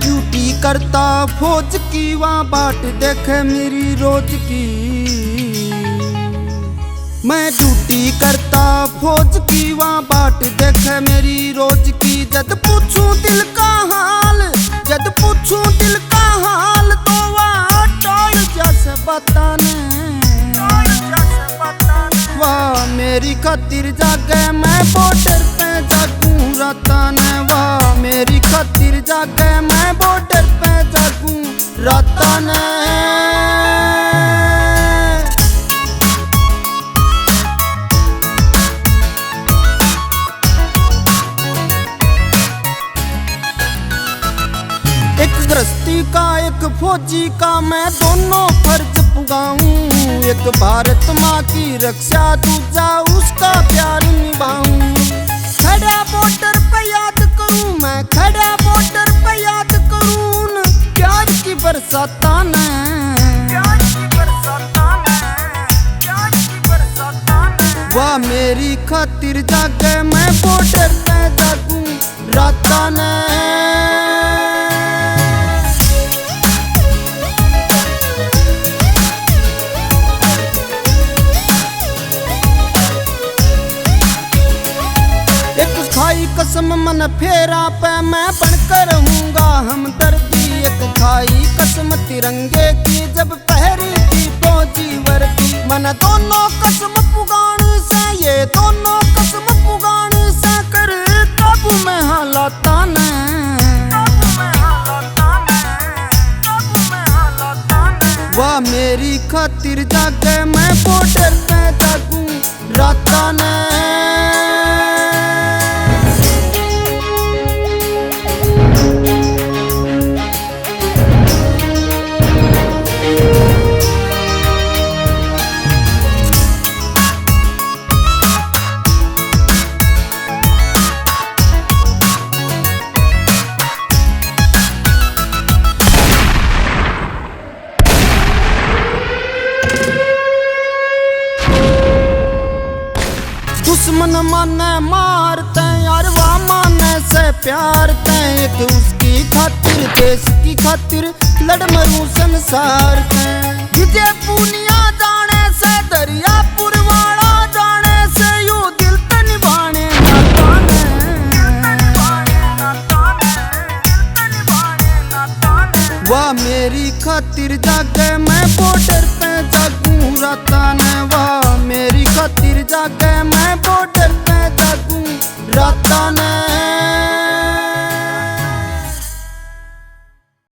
Duty करता फौज की, वहाँ बाट देखे मेरी रोज की। मैं ड्यूटी करता फौज की, वहाँ बाट देखे मेरी रोज की। जद पूछूं दिल का हाल, जद पूछूं दिल का हाल, तो वहाँ टोल जैसे बताने, वाह मेरी खातिर जागे मैं बॉर्डर पे जागूं राताने। वाह मेरी खातिर जागे मैं बॉर्डर पे जागूं राताने। एक गृहस्थी का एक फौजी का मैं दोनों फर्ज पुगाऊं। एक भारत माँ की रक्षा, दूजा उसका प्यार निभाऊं। खड़ा बॉर्डर पे याद करूं मैं, खड़ा बॉर्डर पे याद करूं प्यार की बरसाता ने, वाह मेरी खातिर जागे मैं बॉर्डर पे जागूं राता ने। खाई कसम मन फेरा पे मैं बनकर रहूंगा हमदर्दी। एक खाई कसम तिरंगे की, जब पहरी थी फौजी वर्दी। मन दोनों कसम पुगान से, ये दोनों कसम पुगान से कर काबू में हालाता ने, वाह मेरी खातिर जागे मैं बॉर्डर पे जागूं राता ने। दुश्मन माने मारते यार, वाह माने से प्यार ते। एक उसकी खातिर देश की खातिर लड़ मरूं संसार ते। विजय पूनिया जाने से, दरिया पुरवाड़ा जाने से, यू दिल ते निभाने वाह मेरी खातिर जागे मैं बॉर्डर पे जागूं राता ने। वाह मेरी खातिर जागे मैं बॉर्डर पे जागूं राता ने।